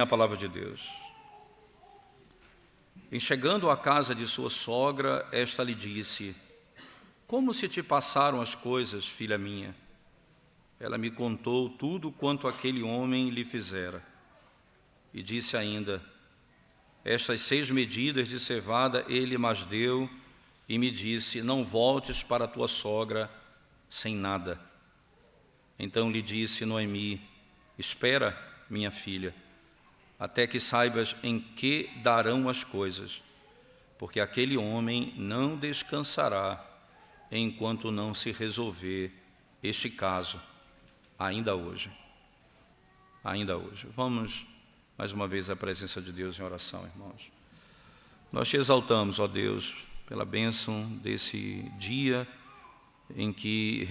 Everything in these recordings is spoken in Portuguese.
A palavra de Deus. Em chegando à casa de sua sogra, esta lhe disse: como se te passaram as coisas, filha minha? Ela me contou tudo quanto aquele homem lhe fizera. E disse ainda: estas 6 medidas de cevada ele mas deu, e me disse: não voltes para tua sogra sem nada. Então lhe disse Noemi: espera, minha filha, até que saibas em que darão as coisas, porque aquele homem não descansará enquanto não se resolver este caso, ainda hoje. Ainda hoje. Vamos mais uma vez à presença de Deus em oração, irmãos. Nós te exaltamos, ó Deus, pela bênção desse dia em que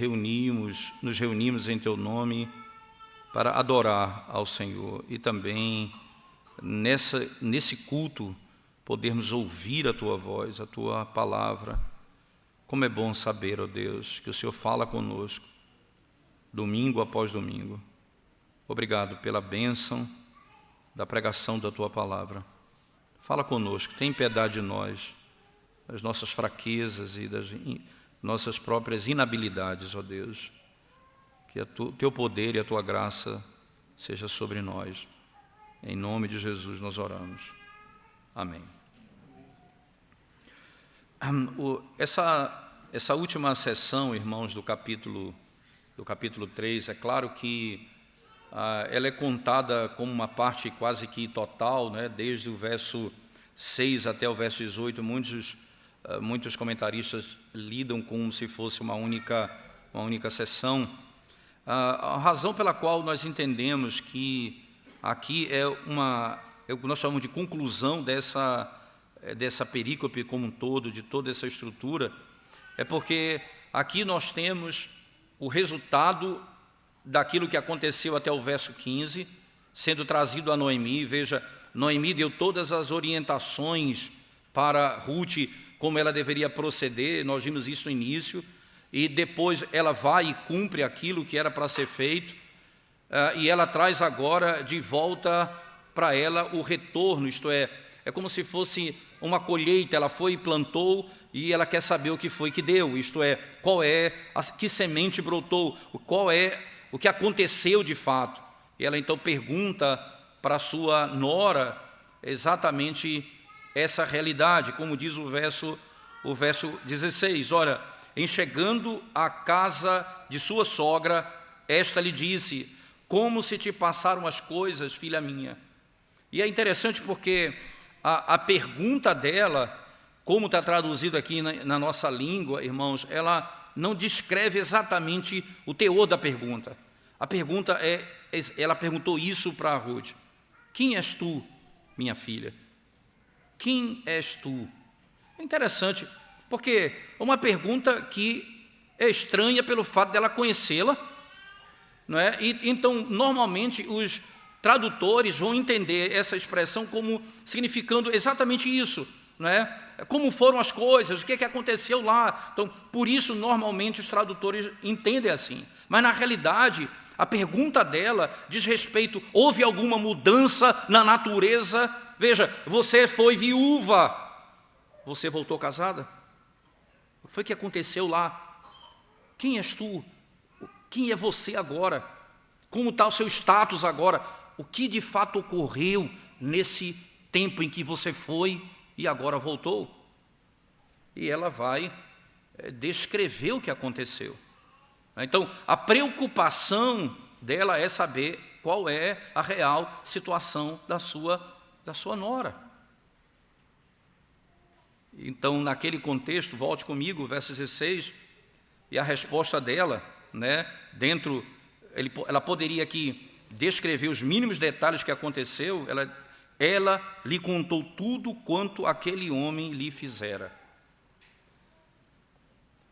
nos reunimos em Teu nome para adorar ao Senhor e também nesse culto podermos ouvir a Tua voz, a Tua palavra. Como é bom saber, ó Deus, que o Senhor fala conosco domingo após domingo. Obrigado pela bênção da pregação da Tua palavra. Fala conosco, tem piedade de nós, das nossas fraquezas e das nossas próprias inabilidades, ó Deus. Que o Teu poder e a Tua graça seja sobre nós. Em nome de Jesus nós oramos. Amém. Essa última sessão, irmãos, do capítulo 3, é claro que ela é contada como uma parte quase que total, né? Desde o verso 6 até o verso 18, muitos comentaristas lidam como se fosse uma única sessão. A razão pela qual nós entendemos que aqui é o que nós chamamos de conclusão dessa perícope como um todo, de toda essa estrutura, é porque aqui nós temos o resultado daquilo que aconteceu até o verso 15, sendo trazido a Noemi. Veja, Noemi deu todas as orientações para Ruth, como ela deveria proceder, nós vimos isso no início, e depois ela vai e cumpre aquilo que era para ser feito, e ela traz agora de volta para ela o retorno, isto é como se fosse uma colheita. Ela foi e plantou e ela quer saber o que foi que deu, isto é, que semente brotou, qual é o que aconteceu de fato. E ela então pergunta para a sua nora exatamente essa realidade, como diz o verso 16, olha, em chegando à casa de sua sogra, esta lhe disse: como se te passaram as coisas, filha minha? E é interessante porque a pergunta dela, como está traduzido aqui na nossa língua, irmãos, ela não descreve exatamente o teor da pergunta. A pergunta ela perguntou isso para Ruth: quem és tu, minha filha? Quem és tu? É interessante, porque é uma pergunta que é estranha pelo fato dela conhecê-la, não é? E então, normalmente, os tradutores vão entender essa expressão como significando exatamente isso, não é? Como foram as coisas, o que aconteceu lá. Então, por isso, normalmente, os tradutores entendem assim. Mas, na realidade, a pergunta dela diz respeito: houve alguma mudança na natureza? Veja, você foi viúva, você voltou casada? O que foi que aconteceu lá? Quem és tu? Quem é você agora? Como está o seu status agora? O que de fato ocorreu nesse tempo em que você foi e agora voltou? E ela vai descrever o que aconteceu. Então, a preocupação dela é saber qual é a real situação da sua nora. Então, naquele contexto, volte comigo, verso 16, e a resposta dela, né, ela poderia aqui descrever os mínimos detalhes que aconteceu. Ela lhe contou tudo quanto aquele homem lhe fizera.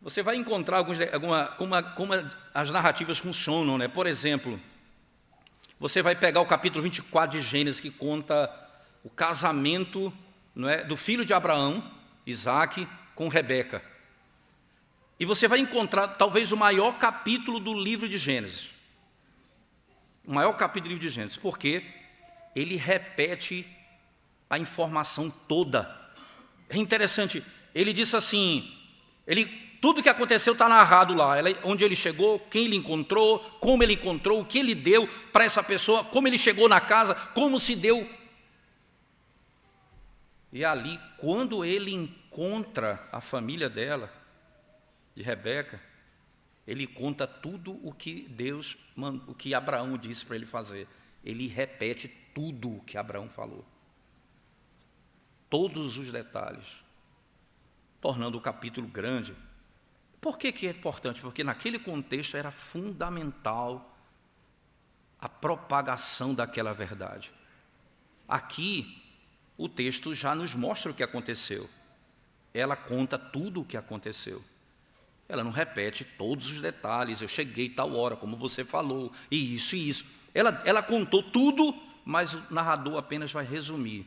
Você vai encontrar como as narrativas funcionam, né? Por exemplo, você vai pegar o capítulo 24 de Gênesis, que conta o casamento, não é, do filho de Abraão, Isaque, com Rebeca. E você vai encontrar talvez o maior capítulo do livro de Gênesis. O maior capítulo do livro de Gênesis, porque ele repete a informação toda. É interessante, ele disse assim, tudo que aconteceu está narrado lá, onde ele chegou, quem ele encontrou, como ele encontrou, o que ele deu para essa pessoa, como ele chegou na casa, como se deu. E ali, quando ele encontra a família dela, de Rebeca, ele conta tudo o que o que Abraão disse para ele fazer. Ele repete tudo o que Abraão falou. Todos os detalhes, tornando o capítulo grande. Por que é importante? Porque naquele contexto era fundamental a propagação daquela verdade. Aqui, o texto já nos mostra o que aconteceu. Ela conta tudo o que aconteceu. Ela não repete todos os detalhes, eu cheguei tal hora, como você falou, e isso e isso. Ela contou tudo, mas o narrador apenas vai resumir.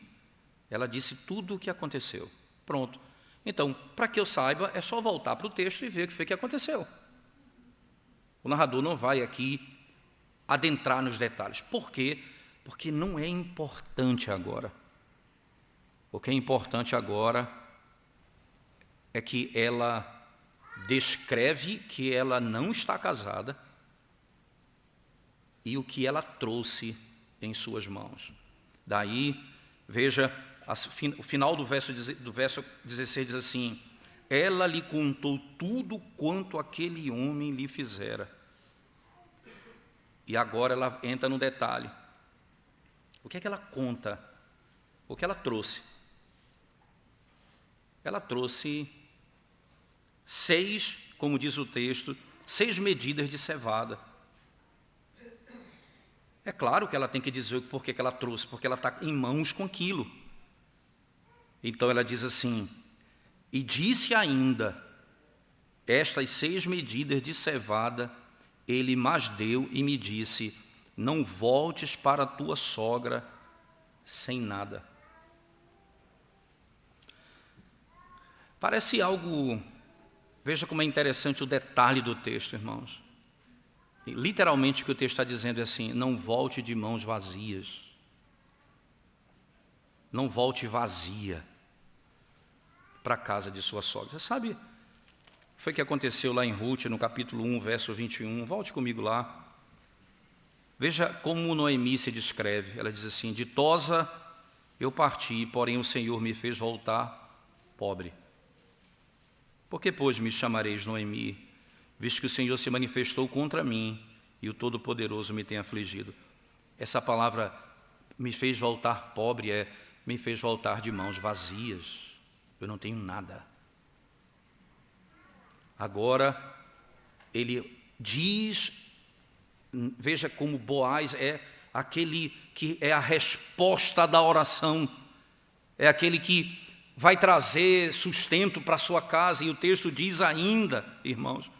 Ela disse tudo o que aconteceu. Pronto. Então, para que eu saiba, é só voltar para o texto e ver o que foi que aconteceu. O narrador não vai aqui adentrar nos detalhes. Por quê? Porque não é importante agora. O que é importante agora é que ela descreve que ela não está casada e o que ela trouxe em suas mãos. Daí, veja, o final do verso 16 diz assim, ela lhe contou tudo quanto aquele homem lhe fizera. E agora ela entra no detalhe. O que é que ela conta? O que ela trouxe? Ela trouxe 6, como diz o texto, 6 medidas de cevada. É claro que ela tem que dizer por que ela trouxe, porque ela está em mãos com aquilo. Então ela diz assim, e disse ainda, estas 6 medidas de cevada, ele mas deu e me disse, não voltes para a tua sogra sem nada. Parece algo, veja como é interessante o detalhe do texto, irmãos. E, literalmente o que o texto está dizendo é assim, não volte de mãos vazias. Não volte vazia para a casa de sua sogra. Você sabe, foi o que aconteceu lá em Ruth, no capítulo 1, verso 21. Volte comigo lá. Veja como Noemi se descreve. Ela diz assim, ditosa eu parti, porém o Senhor me fez voltar pobre. Por que, pois, me chamareis Noemi, visto que o Senhor se manifestou contra mim e o Todo-Poderoso me tem afligido? Essa palavra me fez voltar pobre, me fez voltar de mãos vazias. Eu não tenho nada. Agora, ele diz, veja como Boaz é aquele que é a resposta da oração, é aquele que vai trazer sustento para a sua casa, e o texto diz ainda, irmãos,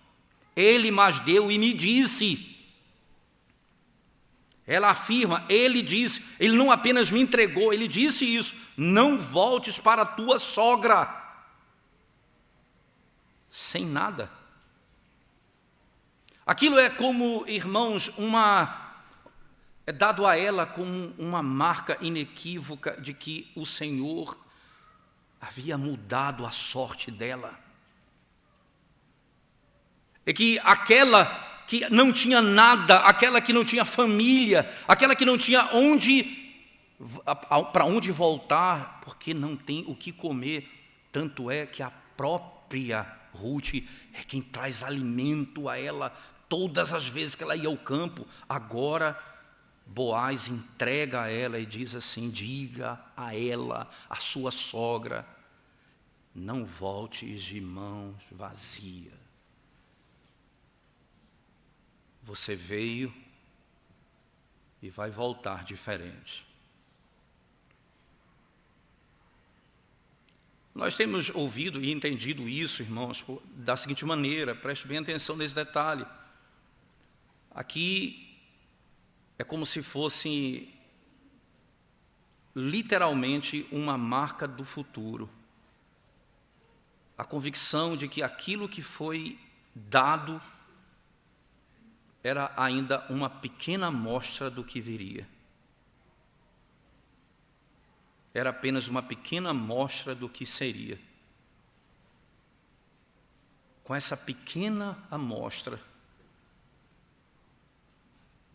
ele mas deu e me disse. Ela afirma, ele disse, ele não apenas me entregou, ele disse isso, não voltes para a tua sogra sem nada. Aquilo é como, irmãos, é dado a ela como uma marca inequívoca de que o Senhor havia mudado a sorte dela. É que aquela que não tinha nada, aquela que não tinha família, aquela que não tinha para onde voltar, porque não tem o que comer, tanto é que a própria Ruth é quem traz alimento a ela todas as vezes que ela ia ao campo. Agora Boaz entrega a ela e diz assim, diga a ela, a sua sogra, não voltes de mãos vazias. Você veio e vai voltar diferente. Nós temos ouvido e entendido isso, irmãos, da seguinte maneira, preste bem atenção nesse detalhe. Aqui é como se fosse literalmente uma marca do futuro. A convicção de que aquilo que foi dado era ainda uma pequena amostra do que viria. era apenas uma pequena amostra do que seria. Com essa pequena amostra,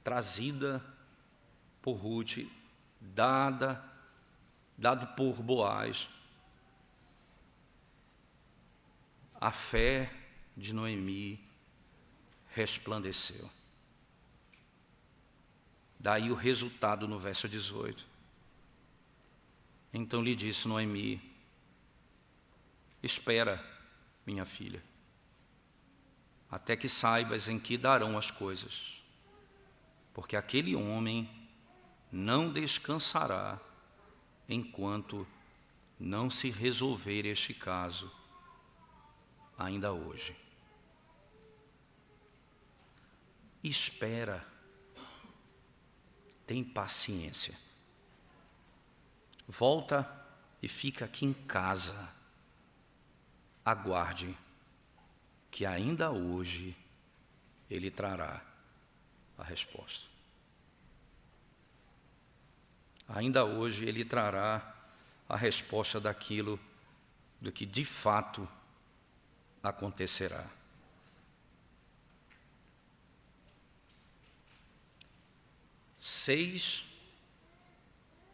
trazida por Ruth, dado por Boaz, a fé de Noemi resplandeceu. Daí o resultado no verso 18. Então lhe disse Noemi: espera, minha filha, até que saibas em que darão as coisas, porque aquele homem não descansará enquanto não se resolver este caso ainda hoje. Espera, tem paciência. Volta e fica aqui em casa. Aguarde, que ainda hoje ele trará a resposta. Ainda hoje ele trará a resposta daquilo do que de fato acontecerá.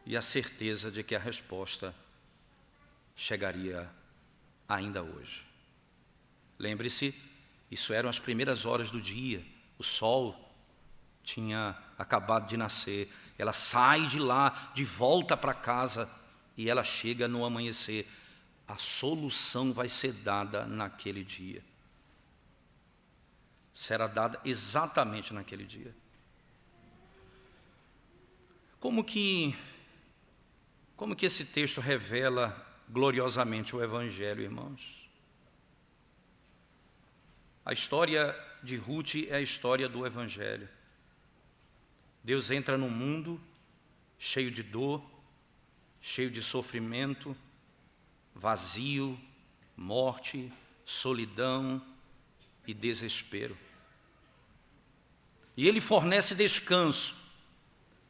E a certeza de que a resposta chegaria ainda hoje. Lembre-se, isso eram as primeiras horas do dia, o sol tinha acabado de nascer, ela sai de lá, de volta para casa, e ela chega no amanhecer. A solução vai ser dada naquele dia. Será dada exatamente naquele dia. Como que esse texto revela gloriosamente o Evangelho, irmãos? A história de Ruth é a história do Evangelho. Deus entra num mundo cheio de dor, cheio de sofrimento, vazio, morte, solidão e desespero. E Ele fornece descanso.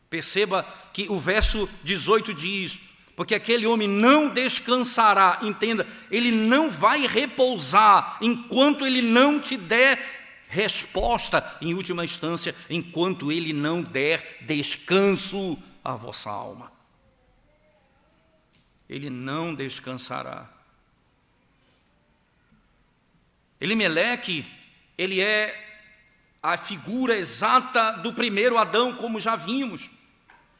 Perceba que o verso 18 diz: porque aquele homem não descansará, entenda, ele não vai repousar enquanto ele não te der resposta, em última instância, enquanto ele não der descanso à vossa alma. Ele não descansará. Elimeleque, ele é a figura exata do primeiro Adão, como já vimos.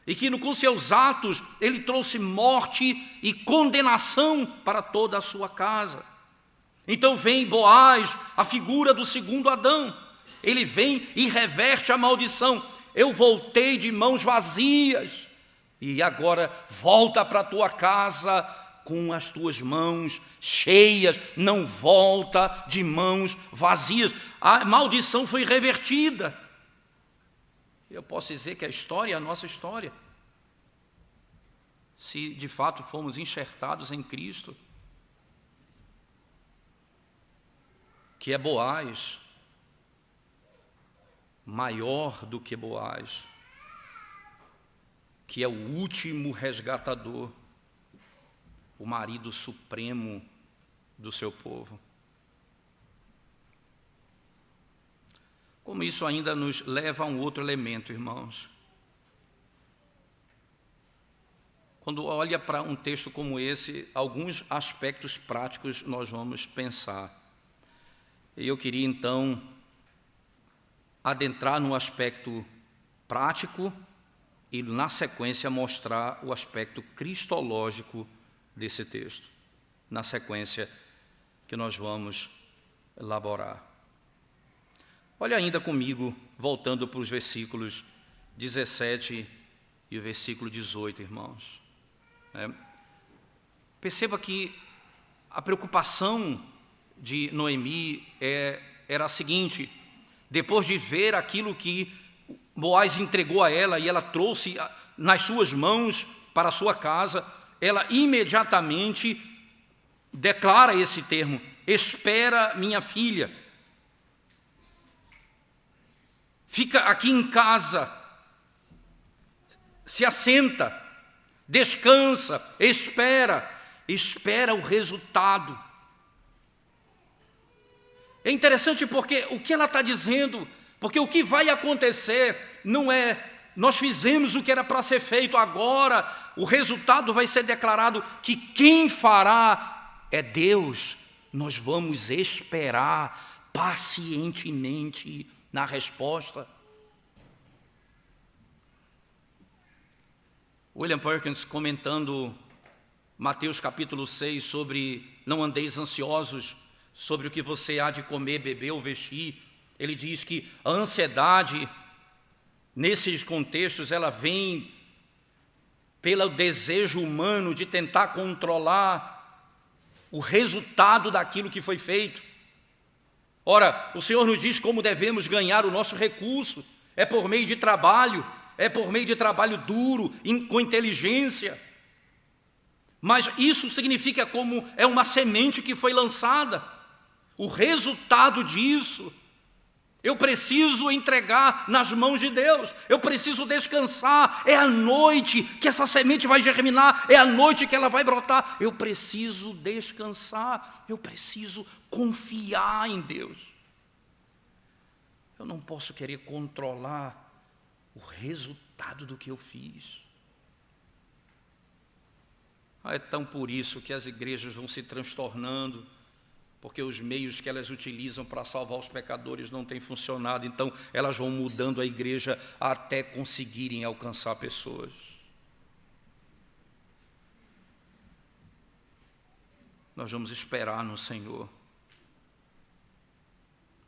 E que com seus atos ele trouxe morte e condenação para toda a sua casa. Então vem Boaz, a figura do segundo Adão. Ele vem e reverte a maldição. Eu voltei de mãos vazias e agora volta para a tua casa com as tuas mãos cheias, não volta de mãos vazias. A maldição foi revertida. Eu posso dizer que a história é a nossa história. Se de fato fomos enxertados em Cristo, que é Boaz, maior do que Boaz, que é o último resgatador, o marido supremo do seu povo. Como isso ainda nos leva a um outro elemento, irmãos. Quando olha para um texto como esse, alguns aspectos práticos nós vamos pensar. E eu queria então adentrar no aspecto prático e na sequência mostrar o aspecto cristológico desse texto, na sequência que nós vamos elaborar. Olha ainda comigo, voltando para os versículos 17 e o versículo 18, irmãos. Perceba que a preocupação de Noemi era a seguinte: depois de ver aquilo que Boaz entregou a ela e ela trouxe nas suas mãos para a sua casa, ela imediatamente declara esse termo: espera, minha filha. Fica aqui em casa, se assenta, descansa, espera o resultado. É interessante porque o que ela está dizendo, porque o que vai acontecer não é, nós fizemos o que era para ser feito, agora o resultado vai ser declarado que quem fará é Deus. Nós vamos esperar pacientemente na resposta. William Perkins, comentando Mateus capítulo 6, sobre não andeis ansiosos sobre o que você há de comer, beber ou vestir, ele diz que a ansiedade, nesses contextos, ela vem pelo desejo humano de tentar controlar o resultado daquilo que foi feito. Ora, o Senhor nos diz como devemos ganhar o nosso recurso, é por meio de trabalho, é por meio de trabalho duro, com inteligência. Mas isso significa como é uma semente que foi lançada. O resultado disso, eu preciso entregar nas mãos de Deus, eu preciso descansar, é à noite que essa semente vai germinar, é à noite que ela vai brotar, eu preciso descansar, eu preciso confiar em Deus. Eu não posso querer controlar o resultado do que eu fiz. É tão por isso que as igrejas vão se transtornando, porque os meios que elas utilizam para salvar os pecadores não têm funcionado, então elas vão mudando a igreja até conseguirem alcançar pessoas. Nós vamos esperar no Senhor,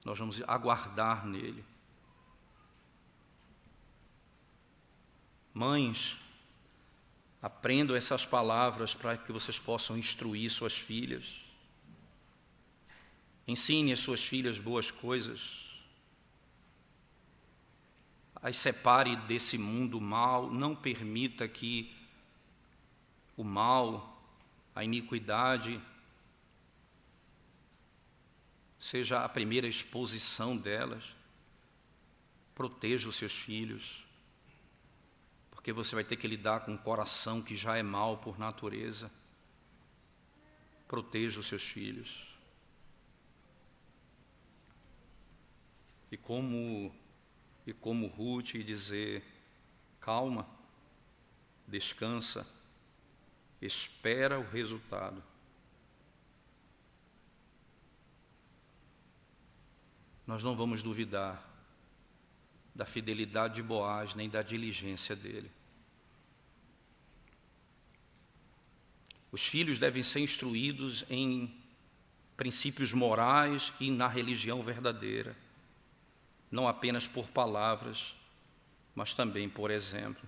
nós vamos aguardar nele. Mães, aprendam essas palavras para que vocês possam instruir suas filhas. Ensine as suas filhas boas coisas. As separe desse mundo mal. Não permita que o mal, a iniquidade, seja a primeira exposição delas. Proteja os seus filhos, porque você vai ter que lidar com um coração que já é mau por natureza. Proteja os seus filhos. E como Ruth dizer, calma, descansa, espera o resultado. Nós não vamos duvidar da fidelidade de Boaz, nem da diligência dele. Os filhos devem ser instruídos em princípios morais e na religião verdadeira, não apenas por palavras, mas também por exemplo,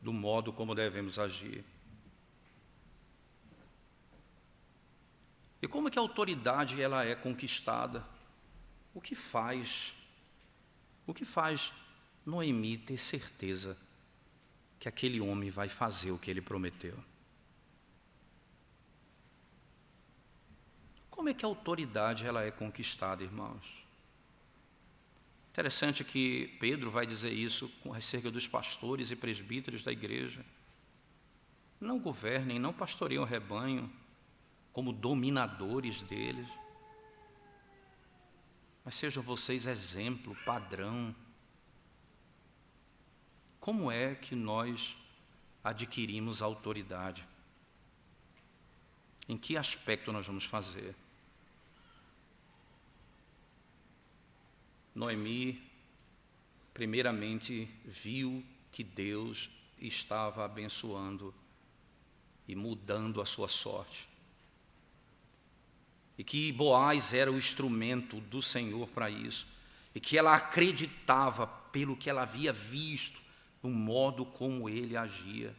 do modo como devemos agir. E como é que a autoridade ela é conquistada? O que faz Noemi ter certeza que aquele homem vai fazer o que ele prometeu? Como é que a autoridade ela é conquistada, irmãos? Interessante que Pedro vai dizer isso acerca dos pastores e presbíteros da igreja. Não governem, não pastoreiem o rebanho como dominadores deles, mas sejam vocês exemplo, padrão. Como é que nós adquirimos autoridade? Em que aspecto nós vamos fazer? Noemi, primeiramente, viu que Deus estava abençoando e mudando a sua sorte. E que Boaz era o instrumento do Senhor para isso. E que ela acreditava pelo que ela havia visto, no modo como ele agia.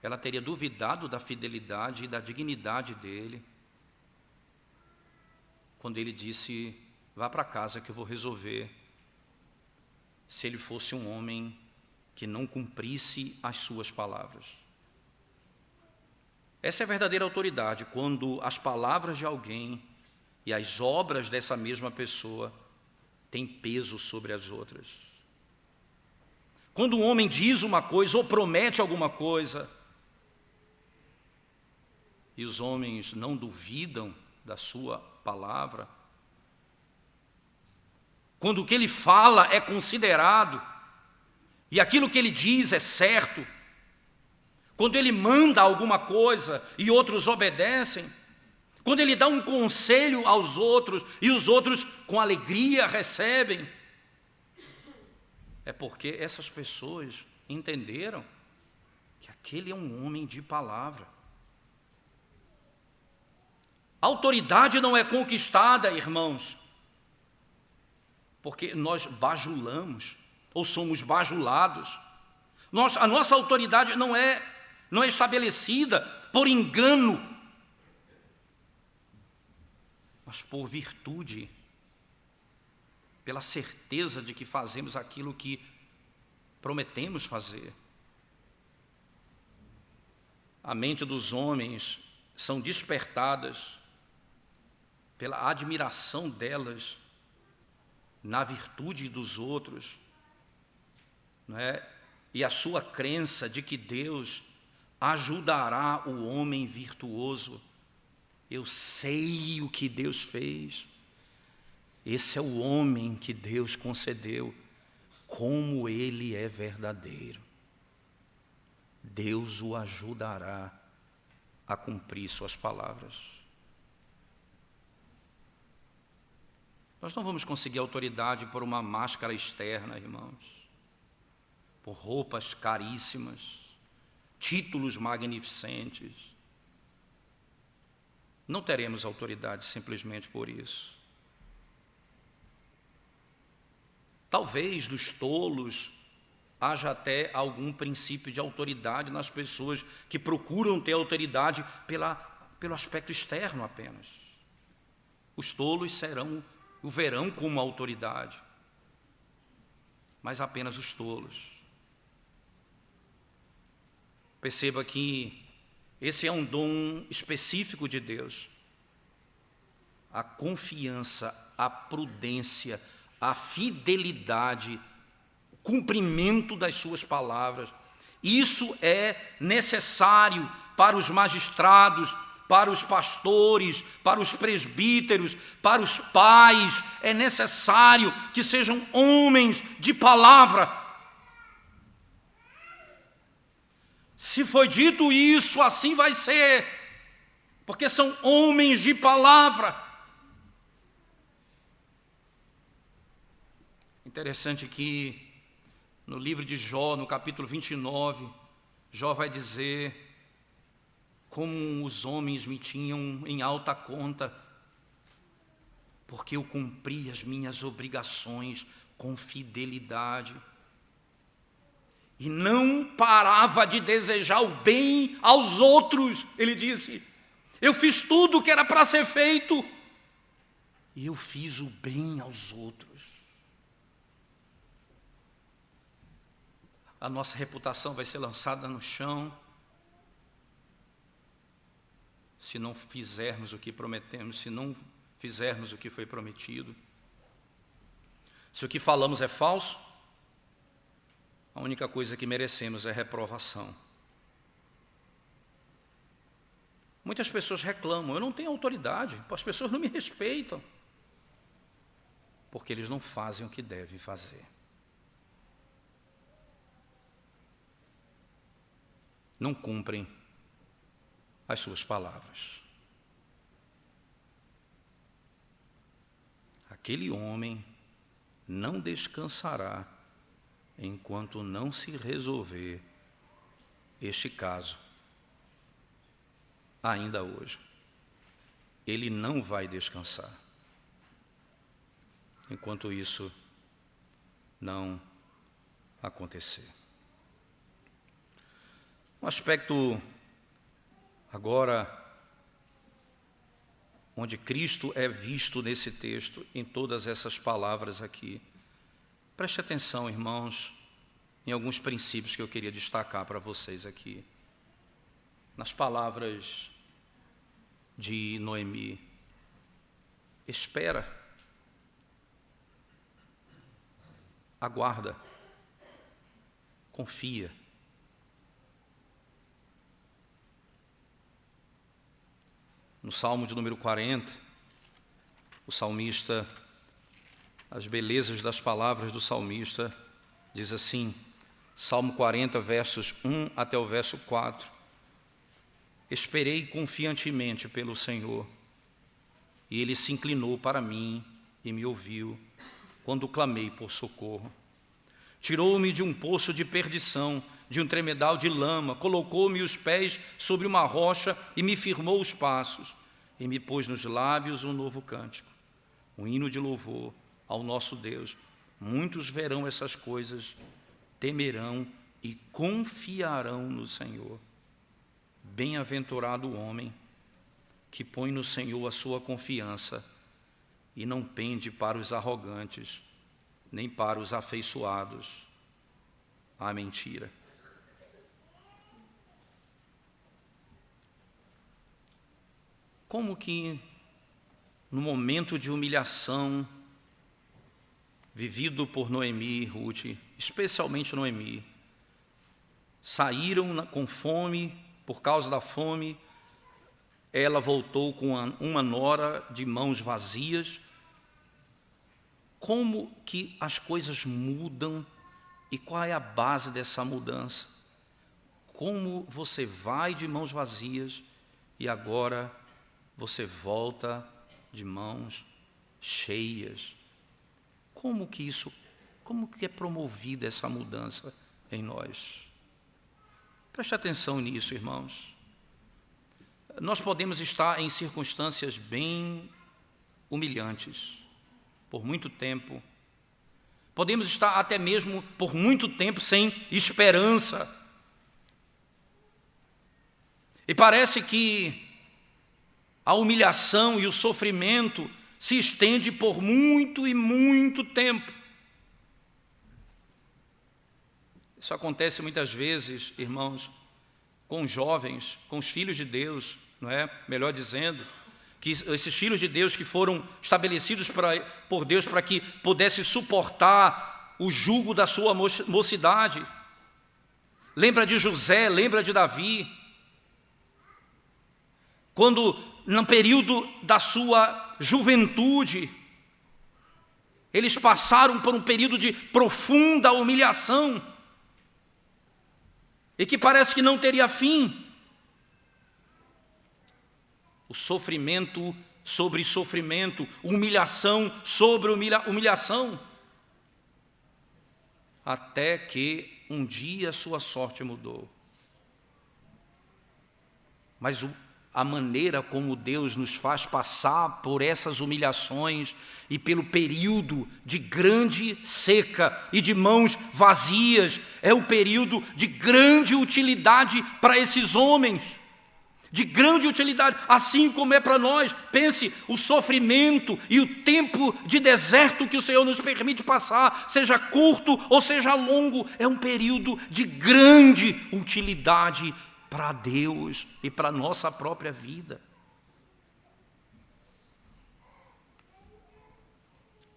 Ela teria duvidado da fidelidade e da dignidade dele, quando ele disse, vá para casa que eu vou resolver, se ele fosse um homem que não cumprisse as suas palavras. Essa é a verdadeira autoridade, quando as palavras de alguém e as obras dessa mesma pessoa têm peso sobre as outras. Quando um homem diz uma coisa ou promete alguma coisa, e os homens não duvidam da sua palavra, quando o que ele fala é considerado, e aquilo que ele diz é certo, quando ele manda alguma coisa e outros obedecem, quando ele dá um conselho aos outros e os outros com alegria recebem, é porque essas pessoas entenderam que aquele é um homem de palavra. A autoridade não é conquistada, irmãos, porque nós bajulamos ou somos bajulados. A nossa autoridade não é estabelecida por engano, mas por virtude, pela certeza de que fazemos aquilo que prometemos fazer. A mente dos homens são despertadas pela admiração delas na virtude dos outros, não é? E a sua crença de que Deus ajudará o homem virtuoso. Eu sei o que Deus fez. Esse é o homem que Deus concedeu. Como ele é verdadeiro. Deus o ajudará a cumprir suas palavras. Nós não vamos conseguir autoridade por uma máscara externa, irmãos, por roupas caríssimas, títulos magnificentes. Não teremos autoridade simplesmente por isso. Talvez dos tolos haja até algum princípio de autoridade nas pessoas que procuram ter autoridade pelo aspecto externo apenas. Os tolos o verão como autoridade, mas apenas os tolos. Perceba que esse é um dom específico de Deus. A confiança, a prudência, a fidelidade, o cumprimento das suas palavras. Isso é necessário para os magistrados, para os pastores, para os presbíteros, para os pais. É necessário que sejam homens de palavra. Se foi dito isso, assim vai ser, porque são homens de palavra. Interessante que no livro de Jó, no capítulo 29, Jó vai dizer como os homens me tinham em alta conta, porque eu cumpri as minhas obrigações com fidelidade. E não parava de desejar o bem aos outros. Ele disse, eu fiz tudo o que era para ser feito, e eu fiz o bem aos outros. A nossa reputação vai ser lançada no chão se não fizermos o que prometemos, se não fizermos o que foi prometido. Se o que falamos é falso, a única coisa que merecemos é reprovação. Muitas pessoas reclamam, eu não tenho autoridade, as pessoas não me respeitam, porque eles não fazem o que devem fazer. Não cumprem as suas palavras. Aquele homem não descansará enquanto não se resolver este caso, ainda hoje. Ele não vai descansar enquanto isso não acontecer. Um aspecto agora onde Cristo é visto nesse texto, em todas essas palavras aqui. Preste atenção, irmãos, em alguns princípios que eu queria destacar para vocês aqui. Nas palavras de Noemi. Espera. Aguarda. Confia. No Salmo de número 40, o salmista, as belezas das palavras do salmista, diz assim, Salmo 40, versos 1 até o verso 4. Esperei confiantemente pelo Senhor, e Ele se inclinou para mim e me ouviu, quando clamei por socorro. Tirou-me de um poço de perdição, de um tremedal de lama, colocou-me os pés sobre uma rocha e me firmou os passos, e me pôs nos lábios um novo cântico, um hino de louvor ao nosso Deus. Muitos verão essas coisas, temerão e confiarão no Senhor. Bem-aventurado o homem que põe no Senhor a sua confiança e não pende para os arrogantes, nem para os afeiçoados à mentira. Como que, no momento de humilhação vivido por Noemi e Ruth, especialmente Noemi, saíram com fome, por causa da fome, ela voltou com uma nora de mãos vazias. Como que as coisas mudam e qual é a base dessa mudança? Como você vai de mãos vazias e agora você volta de mãos cheias? Como que é promovida essa mudança em nós? Preste atenção nisso, irmãos. Nós podemos estar em circunstâncias bem humilhantes por muito tempo. Podemos estar até mesmo por muito tempo sem esperança. E parece que a humilhação e o sofrimento se estende por muito e muito tempo. Isso acontece muitas vezes, irmãos, com os jovens, com os filhos de Deus, não é? Melhor dizendo, que esses filhos de Deus que foram estabelecidos por Deus para que pudesse suportar o jugo da sua mocidade. Lembra de José, lembra de Davi, quando no período da sua juventude, eles passaram por um período de profunda humilhação, e que parece que não teria fim. O sofrimento sobre sofrimento, humilhação sobre humilhação, até que um dia sua sorte mudou. Mas a maneira como Deus nos faz passar por essas humilhações e pelo período de grande seca e de mãos vazias, é um período de grande utilidade para esses homens, de grande utilidade, assim como é para nós. Pense, o sofrimento e o tempo de deserto que o Senhor nos permite passar, seja curto ou seja longo, é um período de grande utilidade para Deus e para a nossa própria vida.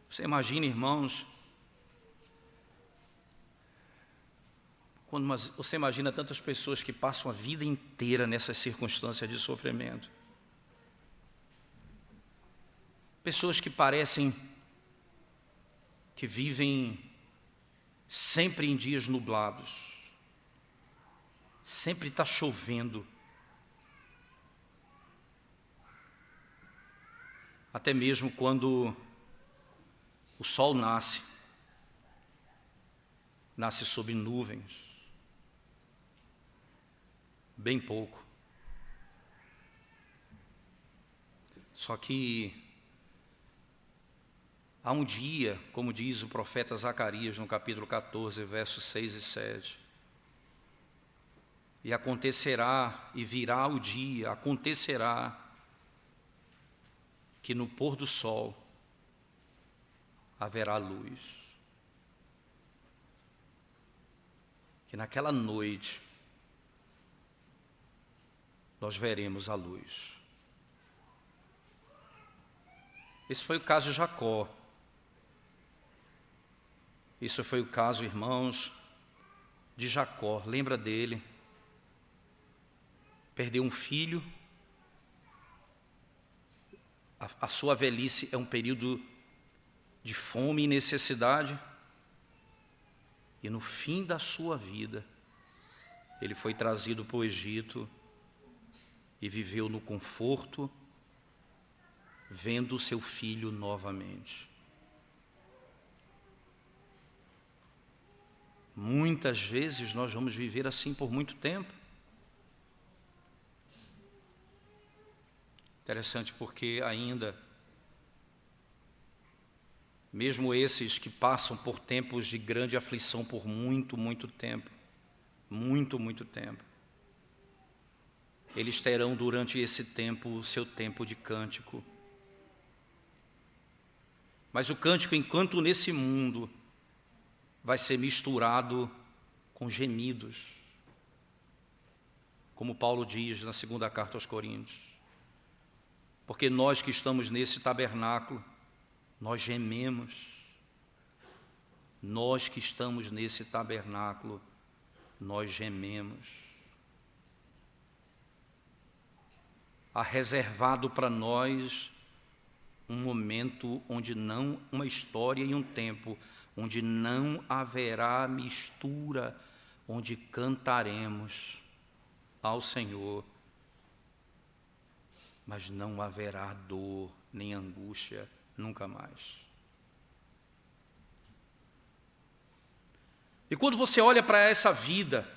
Você imagina, irmãos, quando você imagina tantas pessoas que passam a vida inteira nessas circunstâncias de sofrimento. Pessoas que parecem que vivem sempre em dias nublados. Sempre está chovendo. Até mesmo quando o sol nasce sob nuvens. Bem pouco. Só que há um dia, como diz o profeta Zacarias no capítulo 14, versos 6 e 7, e acontecerá, e virá o dia, acontecerá, que no pôr do sol haverá luz. Que naquela noite nós veremos a luz. Esse foi o caso de Jacó. Isso foi o caso, irmãos, de Jacó, lembra dele? Perdeu um filho. A sua velhice é um período de fome e necessidade. E no fim da sua vida, ele foi trazido para o Egito e viveu no conforto, vendo seu filho novamente. Muitas vezes nós vamos viver assim por muito tempo. Interessante porque ainda, mesmo esses que passam por tempos de grande aflição por muito tempo, muito tempo, eles terão durante esse tempo o seu tempo de cântico. Mas o cântico, enquanto nesse mundo, vai ser misturado com gemidos, como Paulo diz na segunda carta aos Coríntios. Porque nós que estamos nesse tabernáculo, nós gememos. Nós que estamos nesse tabernáculo, nós gememos. Há reservado para nós um momento onde não, uma história e um tempo, onde não haverá mistura, onde cantaremos ao Senhor, mas não haverá dor nem angústia nunca mais. E quando você olha para essa vida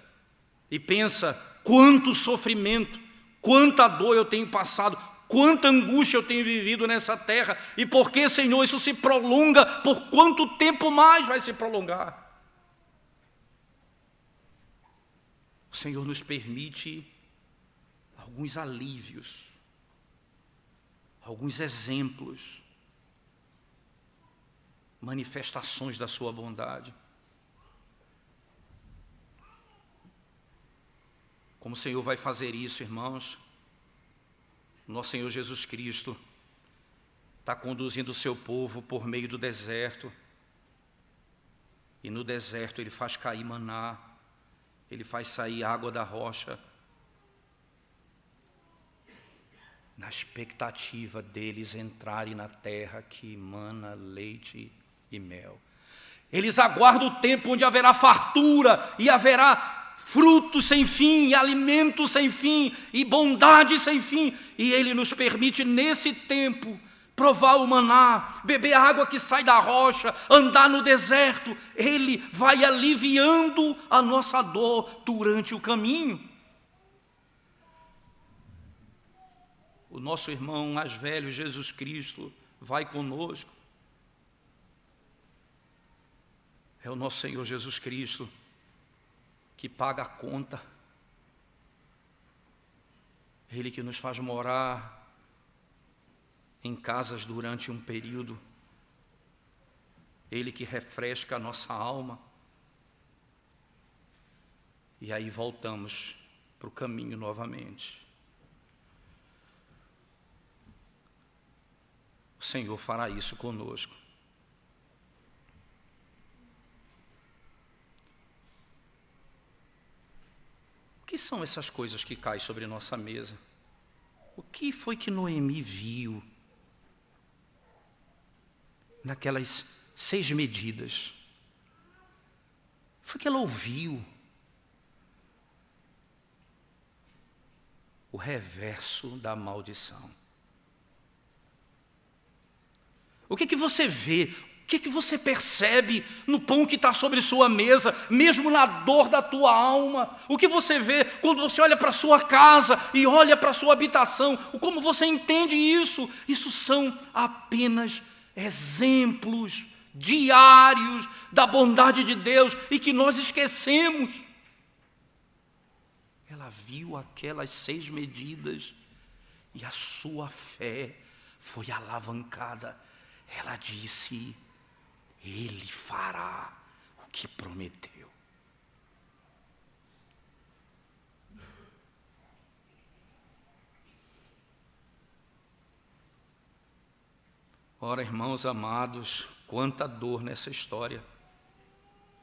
e pensa quanto sofrimento, quanta dor eu tenho passado, quanta angústia eu tenho vivido nessa terra, e por que, Senhor, isso se prolonga? Por quanto tempo mais vai se prolongar? O Senhor nos permite alguns alívios, alguns exemplos, manifestações da sua bondade. Como o Senhor vai fazer isso, irmãos? Nosso Senhor Jesus Cristo está conduzindo o seu povo por meio do deserto. E no deserto Ele faz cair maná, Ele faz sair água da rocha, na expectativa deles entrarem na terra que emana leite e mel. Eles aguardam o tempo onde haverá fartura e haverá frutos sem fim, e alimento sem fim, e bondade sem fim. E Ele nos permite nesse tempo provar o maná, beber a água que sai da rocha, andar no deserto. Ele vai aliviando a nossa dor durante o caminho. O nosso irmão mais velho, Jesus Cristo, vai conosco. É o nosso Senhor Jesus Cristo que paga a conta. Ele que nos faz morar em casas durante um período. Ele que refresca a nossa alma. E aí voltamos para o caminho novamente. O Senhor fará isso conosco. O que são essas coisas que caem sobre nossa mesa? O que foi que Noemi viu naquelas 6 medidas? Foi que ela ouviu o reverso da maldição. O que você vê? O que você percebe no pão que está sobre sua mesa, mesmo na dor da tua alma? O que você vê quando você olha para a sua casa e olha para a sua habitação? Como você entende isso? Isso são apenas exemplos diários da bondade de Deus e que nós esquecemos. Ela viu aquelas 6 medidas e a sua fé foi alavancada. Ela disse: Ele fará o que prometeu. Ora, irmãos amados, quanta dor nessa história,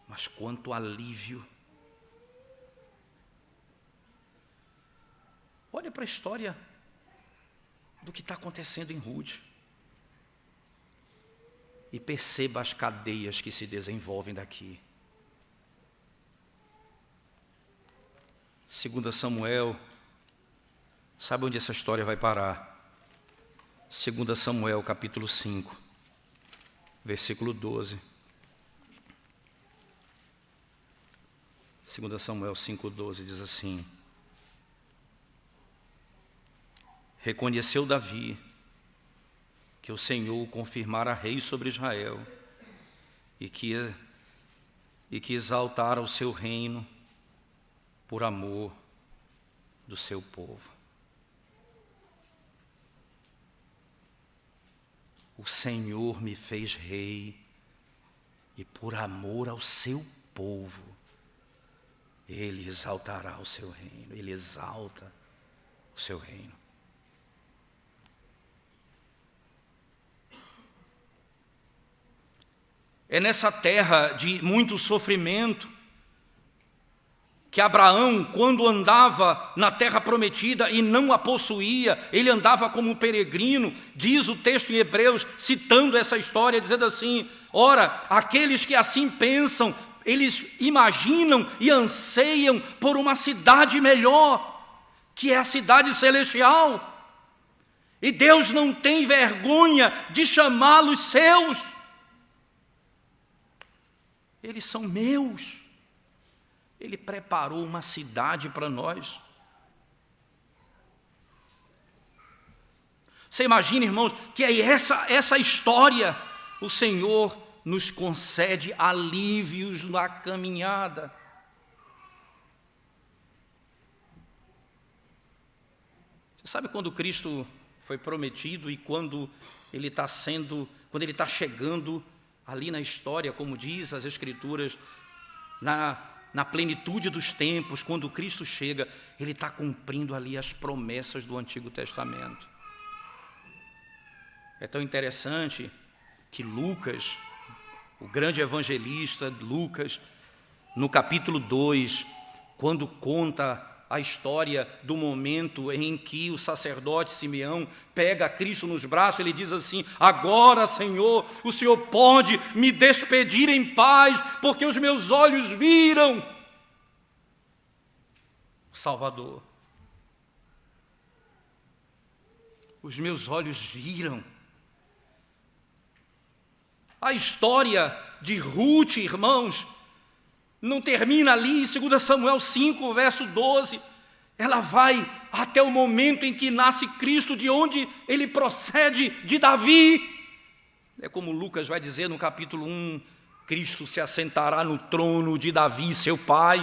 mas quanto alívio Olha para a história do que está acontecendo em Ruth e perceba as cadeias que se desenvolvem daqui. 2 Samuel, sabe onde essa história vai parar? 2 Samuel, capítulo 5, versículo 12. 2 Samuel 5,12 diz assim: reconheceu Davi que o Senhor o confirmara rei sobre Israel e que exaltara o seu reino por amor do seu povo. O Senhor me fez rei e por amor ao seu povo, Ele exaltará o seu reino. Ele exalta o seu reino. É nessa terra de muito sofrimento que Abraão, quando andava na terra prometida e não a possuía, ele andava como um peregrino, diz o texto em Hebreus, citando essa história, dizendo assim: ora, aqueles que assim pensam, eles imaginam e anseiam por uma cidade melhor, que é a cidade celestial. E Deus não tem vergonha de chamá-los seus. Eles são meus. Ele preparou uma cidade para nós. Você imagina, irmãos, que é essa história. O Senhor nos concede alívios na caminhada. Você sabe quando Cristo foi prometido e quando Ele está chegando ali na história, como diz as Escrituras, na plenitude dos tempos, quando Cristo chega, Ele está cumprindo ali as promessas do Antigo Testamento. É tão interessante que Lucas, o grande evangelista Lucas, no capítulo 2, quando conta a história do momento em que o sacerdote Simeão pega Cristo nos braços, ele diz assim: agora, Senhor, o Senhor pode me despedir em paz, porque os meus olhos viram o Salvador. Os meus olhos viram. A história de Ruth, irmãos, não termina ali em 2 Samuel 5, verso 12. Ela vai até o momento em que nasce Cristo, de onde ele procede, de Davi. É como Lucas vai dizer no capítulo 1, Cristo se assentará no trono de Davi, seu pai.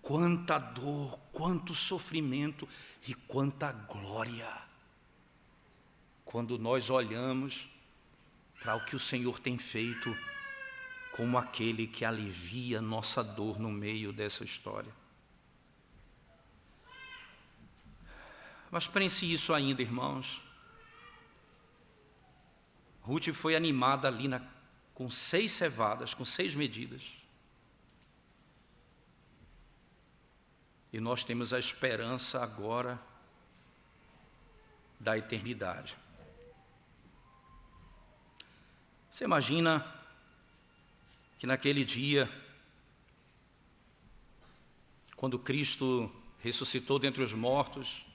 Quanta dor, quanto sofrimento e quanta glória, quando nós olhamos para o que o Senhor tem feito como aquele que alivia nossa dor no meio dessa história. Mas pense isso ainda, irmãos. Ruth foi animada ali com 6 cevadas, com 6 medidas. E nós temos a esperança agora da eternidade. Você imagina que naquele dia, quando Cristo ressuscitou dentre os mortos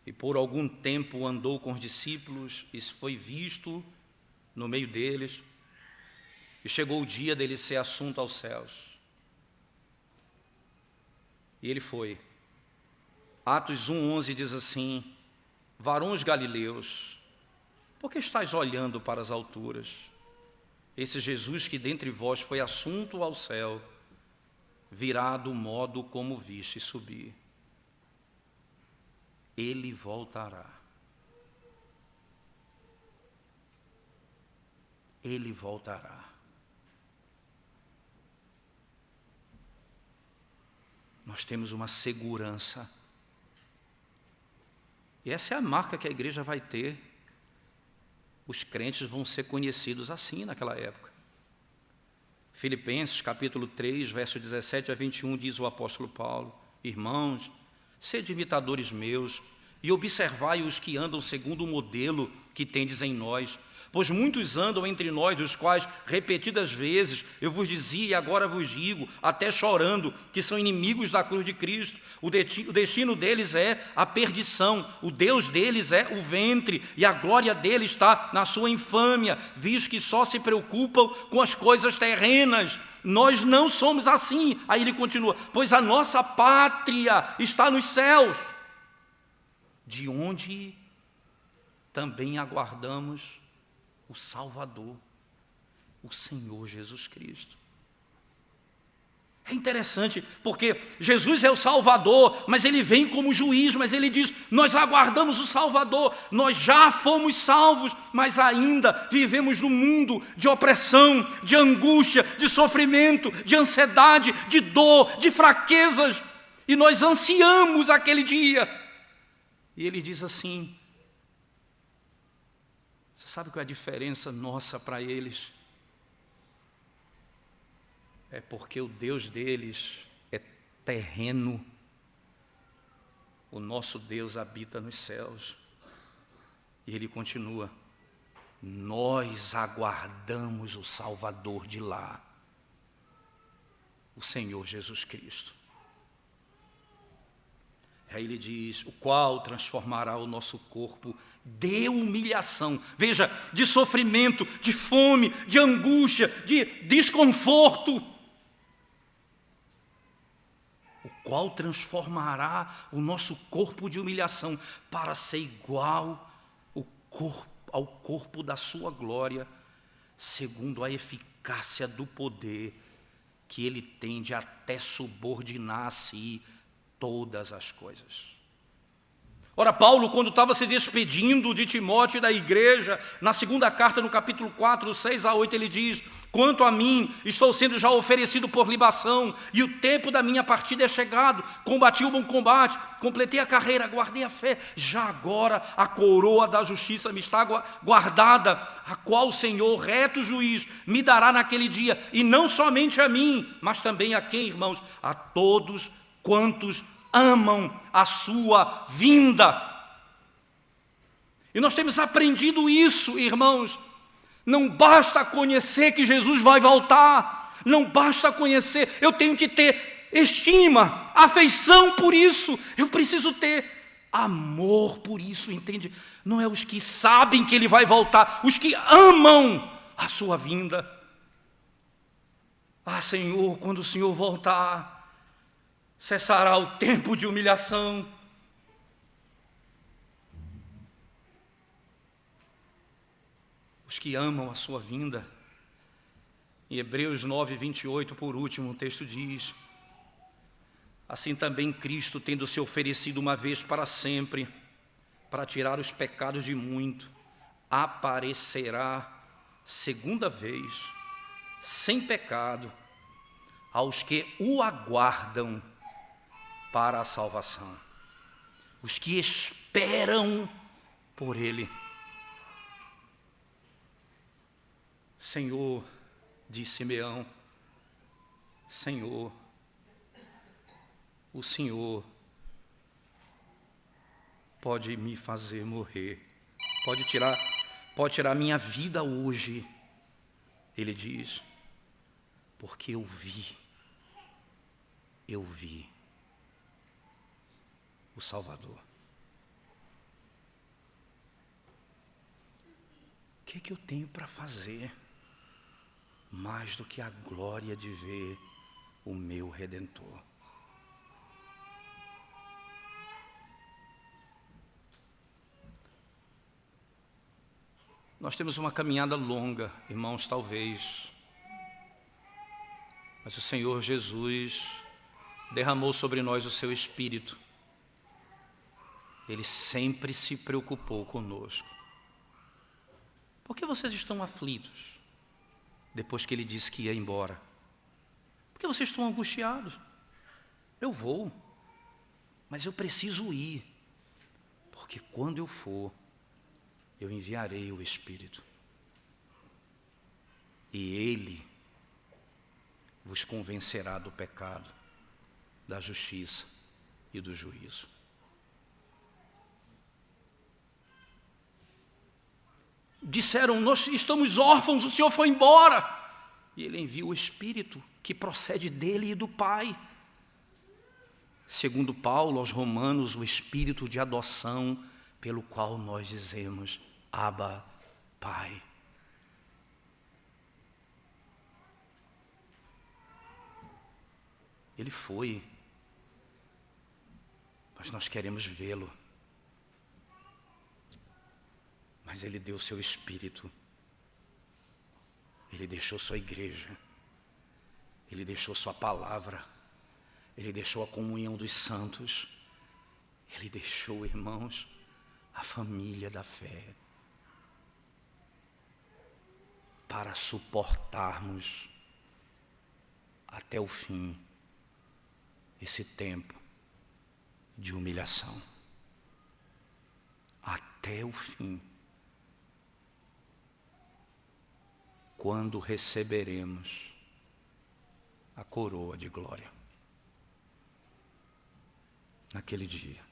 e por algum tempo andou com os discípulos, isso foi visto no meio deles, e chegou o dia dele ser assunto aos céus. E ele foi. Atos 1:11 diz assim: varões galileus, por que estáis olhando para as alturas? Esse Jesus que dentre vós foi assunto ao céu, virá do modo como viste subir. Ele voltará. Ele voltará. Nós temos uma segurança. E essa é a marca que a igreja vai ter. Os crentes vão ser conhecidos assim naquela época. Filipenses capítulo 3, verso 17 a 21, diz o apóstolo Paulo: irmãos, sede imitadores meus, e observai os que andam segundo o modelo que tendes em nós. Pois muitos andam entre nós, os quais, repetidas vezes, eu vos dizia e agora vos digo, até chorando, que são inimigos da cruz de Cristo. O destino deles é a perdição, o Deus deles é o ventre, e a glória deles está na sua infâmia, visto que só se preocupam com as coisas terrenas. Nós não somos assim. Aí ele continua: pois a nossa pátria está nos céus, de onde também aguardamos o Salvador, o Senhor Jesus Cristo. É interessante, porque Jesus é o Salvador, mas Ele vem como juiz, mas Ele diz: nós aguardamos o Salvador, nós já fomos salvos, mas ainda vivemos num mundo de opressão, de angústia, de sofrimento, de ansiedade, de dor, de fraquezas, e nós ansiamos aquele dia. E Ele diz assim: você sabe qual é a diferença nossa para eles? É porque o Deus deles é terreno, o nosso Deus habita nos céus. E ele continua: nós aguardamos o Salvador de lá, o Senhor Jesus Cristo. Aí ele diz: o qual transformará o nosso corpo de humilhação, veja, de sofrimento, de fome, de angústia, de desconforto, o qual transformará o nosso corpo de humilhação para ser igual ao corpo da sua glória, segundo a eficácia do poder que ele tem de até subordinar a si todas as coisas. Ora, Paulo, quando estava se despedindo de Timóteo e da igreja, na segunda carta, no capítulo 4, 6 a 8, ele diz: quanto a mim, estou sendo já oferecido por libação, e o tempo da minha partida é chegado. Combati o bom combate, completei a carreira, guardei a fé. Já agora a coroa da justiça me está guardada, a qual o Senhor, reto juiz, me dará naquele dia, e não somente a mim, mas também a quem, irmãos? A todos quantos amam a sua vinda. E nós temos aprendido isso, irmãos. Não basta conhecer que Jesus vai voltar, não basta conhecer, eu tenho que ter estima, afeição por isso, eu preciso ter amor por isso, entende? Não é os que sabem que Ele vai voltar, os que amam a sua vinda. Ah, Senhor, quando o Senhor voltar, cessará o tempo de humilhação. Os que amam a sua vinda. Em Hebreus 9, 28, por último, o texto diz: assim também Cristo, tendo se oferecido uma vez para sempre, para tirar os pecados de muito, aparecerá segunda vez, sem pecado, aos que o aguardam para a salvação, os que esperam por Ele. Senhor, disse Simeão, Senhor, o Senhor pode me fazer morrer, pode tirar minha vida hoje. Ele diz: porque eu vi o Salvador. O que é que eu tenho para fazer mais do que a glória de ver o meu Redentor? Nós temos uma caminhada longa, irmãos, talvez, mas o Senhor Jesus derramou sobre nós o seu Espírito. Ele sempre se preocupou conosco. Por que vocês estão aflitos depois que Ele disse que ia embora? Por que vocês estão angustiados? Eu vou, mas eu preciso ir, porque quando eu for, eu enviarei o Espírito, e Ele vos convencerá do pecado, da justiça e do juízo. Disseram, nós estamos órfãos, o Senhor foi embora. E Ele envia o Espírito que procede dele e do Pai. Segundo Paulo aos Romanos, o Espírito de adoção, pelo qual nós dizemos, Abba, Pai. Ele foi, mas nós queremos vê-lo. Mas Ele deu seu Espírito. Ele deixou sua igreja. Ele deixou sua palavra. Ele deixou a comunhão dos santos. Ele deixou, irmãos, a família da fé. Para suportarmos até o fim esse tempo de humilhação. Até o fim. Quando receberemos a coroa de glória. Naquele dia.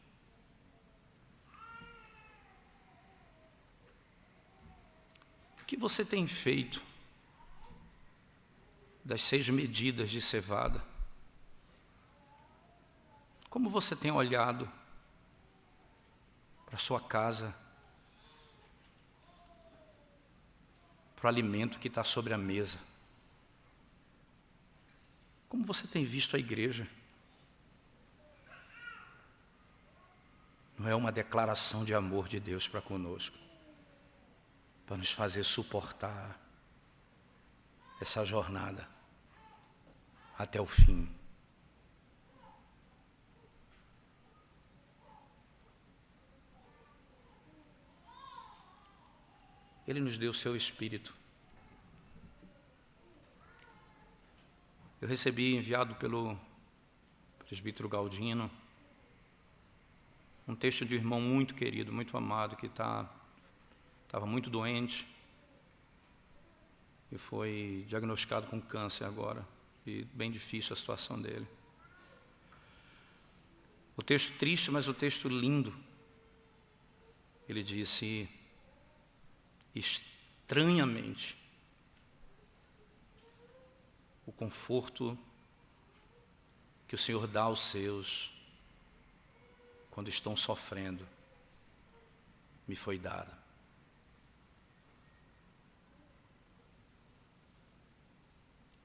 O que você tem feito das 6 medidas de cevada? Como você tem olhado para a sua casa, para o alimento que está sobre a mesa? Como você tem visto a igreja? Não é uma declaração de amor de Deus para conosco, para nos fazer suportar essa jornada até o fim. Ele nos deu o seu Espírito. Eu recebi, enviado pelo presbítero Galdino, um texto de um irmão muito querido, muito amado, que estava muito doente e foi diagnosticado com câncer agora, e bem difícil a situação dele. O texto triste, mas o texto lindo. Ele disse, estranhamente, o conforto que o Senhor dá aos seus quando estão sofrendo me foi dado.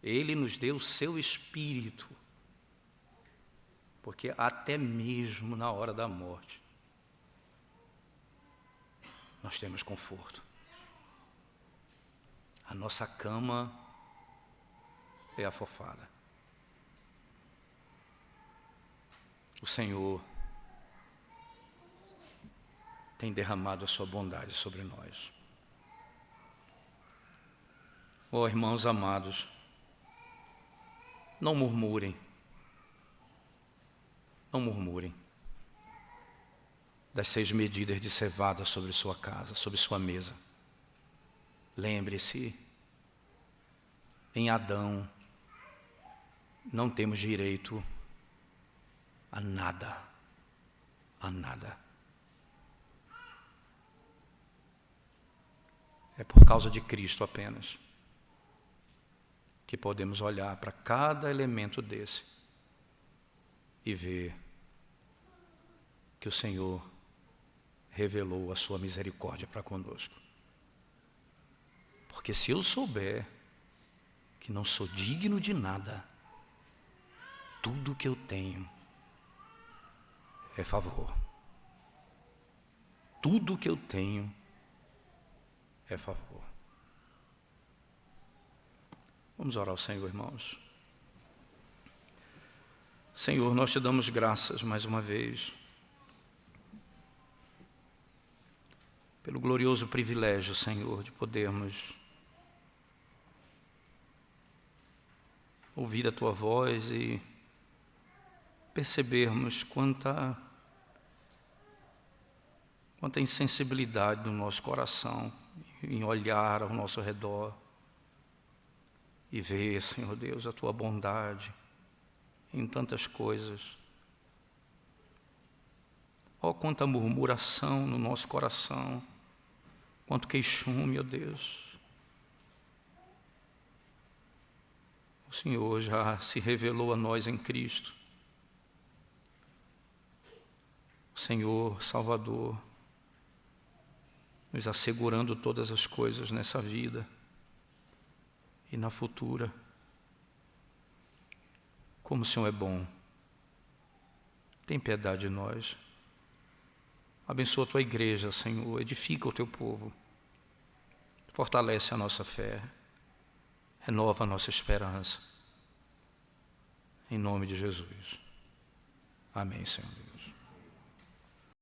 Ele nos deu o seu Espírito, porque até mesmo na hora da morte nós temos conforto. A nossa cama é afofada. O Senhor tem derramado a sua bondade sobre nós. Oh, irmãos amados, não murmurem. Não murmurem das 6 medidas de cevada sobre sua casa, sobre sua mesa. Lembre-se, em Adão não temos direito a nada, a nada. É por causa de Cristo apenas que podemos olhar para cada elemento desse e ver que o Senhor revelou a sua misericórdia para conosco. Porque se eu souber que não sou digno de nada, tudo que eu tenho é favor. Tudo que eu tenho é favor. Vamos orar ao Senhor, irmãos. Senhor, nós te damos graças mais uma vez pelo glorioso privilégio, Senhor, de podermos ouvir a Tua voz e percebermos quanta insensibilidade no nosso coração, em olhar ao nosso redor e ver, Senhor Deus, a Tua bondade em tantas coisas. Oh, quanta murmuração no nosso coração, quanto queixume, ó Deus. O Senhor já se revelou a nós em Cristo. O Senhor Salvador, nos assegurando todas as coisas nessa vida e na futura. Como o Senhor é bom. Tem piedade de nós. Abençoa a Tua igreja, Senhor. Edifica o Teu povo. Fortalece a nossa fé. Renova a nossa esperança. Em nome de Jesus. Amém, Senhor.